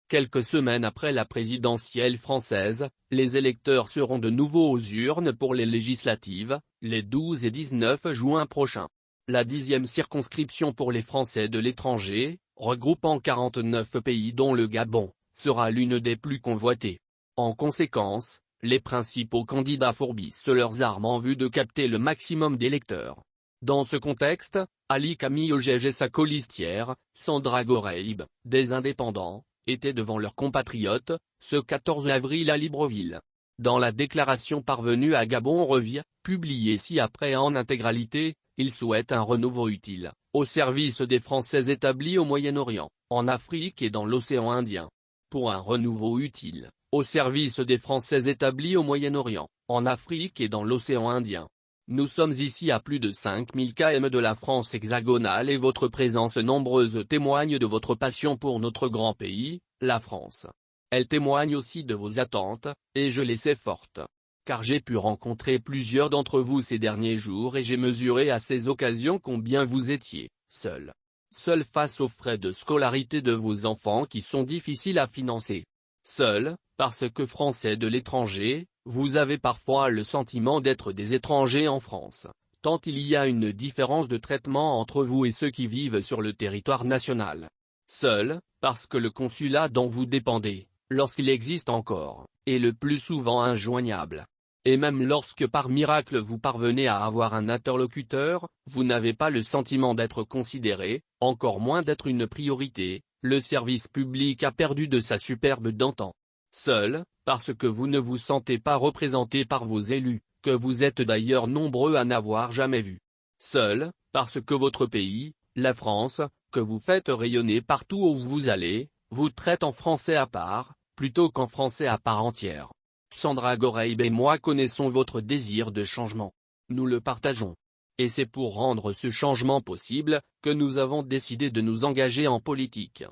Quelques semaines après la présidentielle française, les électeurs seront de nouveau aux urnes pour les législatives, les 12 et 19 juin prochains. La 10e circonscription pour les Français de l'étranger, regroupant 49 pays dont le Gabon, sera l'une des plus convoitées. En conséquence, les principaux candidats fourbissent leurs armes en vue de capter le maximum d'électeurs. Dans ce contexte, Ali Camille Ogege et sa colistière, Sandra Goreib, des Indépendants, étaient devant leurs compatriotes, ce 14 avril à Libreville. Dans la déclaration parvenue à Gabon Revient, publiée ci-après en intégralité, ils souhaitent un renouveau utile, au service des Français établis au Moyen-Orient, en Afrique et dans l'océan Indien. Pour un renouveau utile, au service des Français établis au Moyen-Orient, en Afrique et dans l'océan Indien. Nous sommes ici à plus de 5000 km de la France hexagonale et votre présence nombreuse témoigne de votre passion pour notre grand pays, la France. Elle témoigne aussi de vos attentes, et je les sais fortes. Car j'ai pu rencontrer plusieurs d'entre vous ces derniers jours et j'ai mesuré à ces occasions combien vous étiez seul. Seul face aux frais de scolarité de vos enfants qui sont difficiles à financer. Seul, parce que Français de l'étranger, vous avez parfois le sentiment d'être des étrangers en France, tant il y a une différence de traitement entre vous et ceux qui vivent sur le territoire national. Seul, parce que le consulat dont vous dépendez, lorsqu'il existe encore, est le plus souvent injoignable. Et même lorsque par miracle vous parvenez à avoir un interlocuteur, vous n'avez pas le sentiment d'être considéré, encore moins d'être une priorité, le service public a perdu de sa superbe d'antan. Seul, parce que vous ne vous sentez pas représenté par vos élus, que vous êtes d'ailleurs nombreux à n'avoir jamais vu. Seul, parce que votre pays, la France, que vous faites rayonner partout où vous allez, vous traite en français à part, plutôt qu'en français à part entière. Sandra Goreib et moi connaissons votre désir de changement. Nous le partageons. Et c'est pour rendre ce changement possible, que nous avons décidé de nous engager en politique.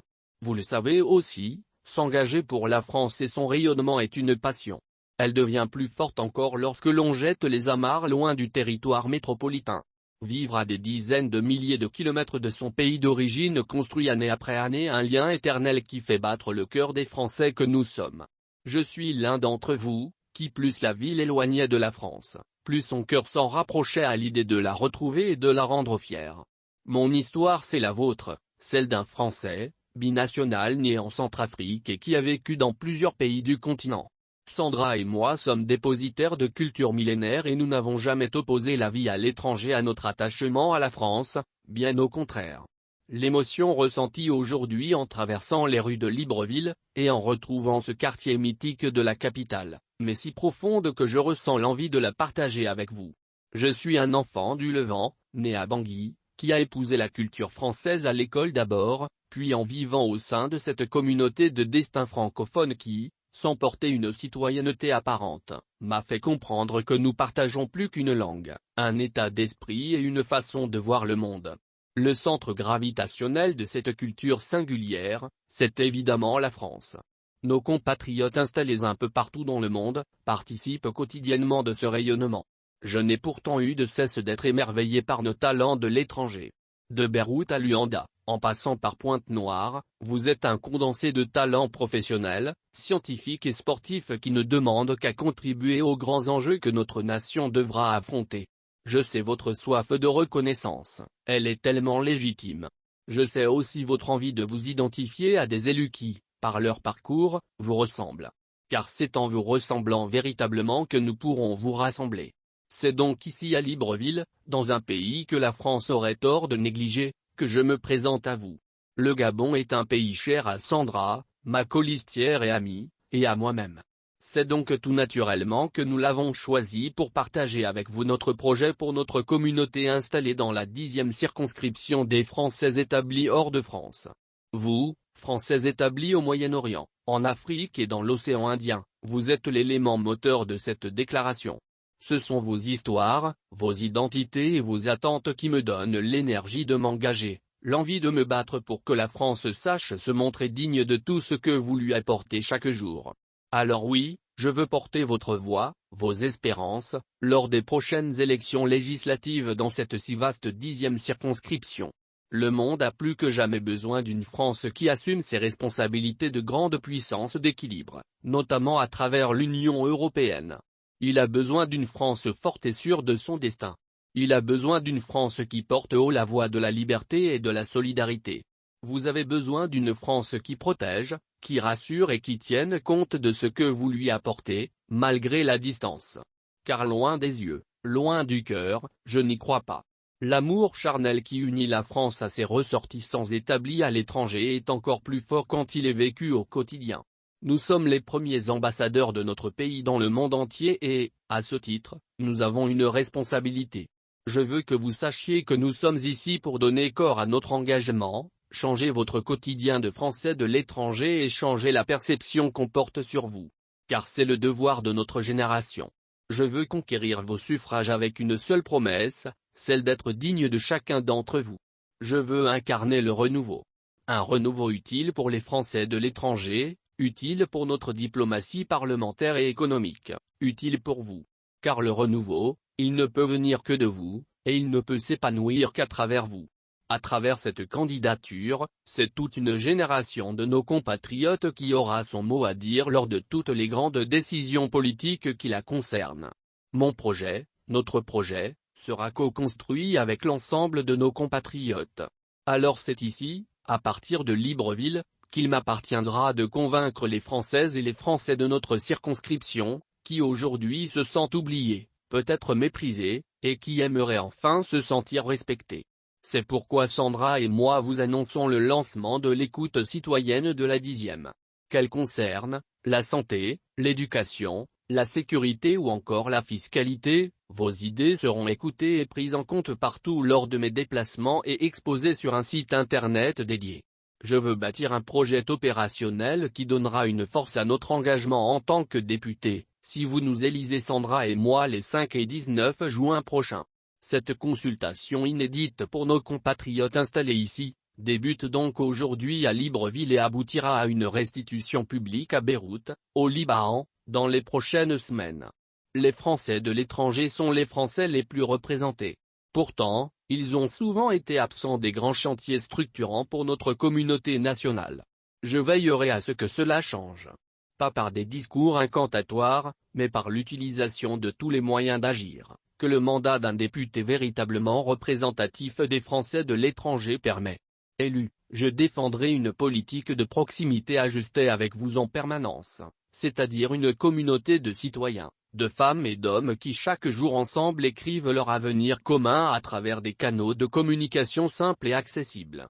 Vous le savez aussi, s'engager pour la France et son rayonnement est une passion. Elle devient plus forte encore lorsque l'on jette les amarres loin du territoire métropolitain. Vivre à des dizaines de milliers de kilomètres de son pays d'origine construit année après année un lien éternel qui fait battre le cœur des Français que nous sommes. Je suis l'un d'entre vous, qui plus la ville éloignait de la France, plus son cœur s'en rapprochait à l'idée de la retrouver et de la rendre fière. Mon histoire c'est la vôtre, celle d'un Français, binational né en Centrafrique et qui a vécu dans plusieurs pays du continent. Sandra et moi sommes dépositaires de culture millénaire et nous n'avons jamais opposé la vie à l'étranger à notre attachement à la France, bien au contraire. L'émotion ressentie aujourd'hui en traversant les rues de Libreville, et en retrouvant ce quartier mythique de la capitale, mais si profonde que je ressens l'envie de la partager avec vous. Je suis un enfant du Levant, né à Bangui, qui a épousé la culture française à l'école d'abord, puis en vivant au sein de cette communauté de destin francophone qui, sans porter une citoyenneté apparente, m'a fait comprendre que nous partageons plus qu'une langue, un état d'esprit et une façon de voir le monde. Le centre gravitationnel de cette culture singulière, c'est évidemment la France. Nos compatriotes installés un peu partout dans le monde, participent quotidiennement de ce rayonnement. Je n'ai pourtant eu de cesse d'être émerveillé par nos talents de l'étranger. De Beyrouth à Luanda, en passant par Pointe-Noire, vous êtes un condensé de talents professionnels, scientifiques et sportifs qui ne demandent qu'à contribuer aux grands enjeux que notre nation devra affronter. Je sais votre soif de reconnaissance, elle est tellement légitime. Je sais aussi votre envie de vous identifier à des élus qui, par leur parcours, vous ressemblent. Car c'est en vous ressemblant véritablement que nous pourrons vous rassembler. C'est donc ici à Libreville, dans un pays que la France aurait tort de négliger, que je me présente à vous. Le Gabon est un pays cher à Sandra, ma colistière et amie, et à moi-même. C'est donc tout naturellement que nous l'avons choisi pour partager avec vous notre projet pour notre communauté installée dans la 10e circonscription des Français établis hors de France. Vous, Français établis au Moyen-Orient, en Afrique et dans l'océan Indien, vous êtes l'élément moteur de cette déclaration. Ce sont vos histoires, vos identités et vos attentes qui me donnent l'énergie de m'engager, l'envie de me battre pour que la France sache se montrer digne de tout ce que vous lui apportez chaque jour. Alors oui, je veux porter votre voix, vos espérances, lors des prochaines élections législatives dans cette si vaste 10e circonscription. Le monde a plus que jamais besoin d'une France qui assume ses responsabilités de grande puissance d'équilibre, notamment à travers l'Union européenne. Il a besoin d'une France forte et sûre de son destin. Il a besoin d'une France qui porte haut la voix de la liberté et de la solidarité. Vous avez besoin d'une France qui protège, qui rassure et qui tienne compte de ce que vous lui apportez, malgré la distance. Car loin des yeux, loin du cœur, je n'y crois pas. L'amour charnel qui unit la France à ses ressortissants établis à l'étranger est encore plus fort quand il est vécu au quotidien. Nous sommes les premiers ambassadeurs de notre pays dans le monde entier et, à ce titre, nous avons une responsabilité. Je veux que vous sachiez que nous sommes ici pour donner corps à notre engagement, changer votre quotidien de Français de l'étranger et changer la perception qu'on porte sur vous. Car c'est le devoir de notre génération. Je veux conquérir vos suffrages avec une seule promesse, celle d'être digne de chacun d'entre vous. Je veux incarner le renouveau. Un renouveau utile pour les Français de l'étranger, utile pour notre diplomatie parlementaire et économique, utile pour vous. Car le renouveau, il ne peut venir que de vous, et il ne peut s'épanouir qu'à travers vous. À travers cette candidature, c'est toute une génération de nos compatriotes qui aura son mot à dire lors de toutes les grandes décisions politiques qui la concernent. Mon projet, notre projet, sera co-construit avec l'ensemble de nos compatriotes. Alors c'est ici, à partir de Libreville, qu'il m'appartiendra de convaincre les Françaises et les Français de notre circonscription, qui aujourd'hui se sentent oubliés, peut-être méprisés, et qui aimeraient enfin se sentir respectés. C'est pourquoi Sandra et moi vous annonçons le lancement de l'écoute citoyenne de la 10e. Qu'elle concerne la santé, l'éducation, la sécurité ou encore la fiscalité, vos idées seront écoutées et prises en compte partout lors de mes déplacements et exposées sur un site internet dédié. Je veux bâtir un projet opérationnel qui donnera une force à notre engagement en tant que député, si vous nous élisez Sandra et moi les 5 et 19 juin prochains. Cette consultation inédite pour nos compatriotes installés ici, débute donc aujourd'hui à Libreville et aboutira à une restitution publique à Beyrouth, au Liban, dans les prochaines semaines. Les Français de l'étranger sont les Français les plus représentés. Pourtant, ils ont souvent été absents des grands chantiers structurants pour notre communauté nationale. Je veillerai à ce que cela change. Pas par des discours incantatoires, mais par l'utilisation de tous les moyens d'agir, que le mandat d'un député véritablement représentatif des Français de l'étranger permet. Élu, je défendrai une politique de proximité ajustée avec vous en permanence, c'est-à-dire une communauté de citoyens, de femmes et d'hommes qui chaque jour ensemble écrivent leur avenir commun à travers des canaux de communication simples et accessibles.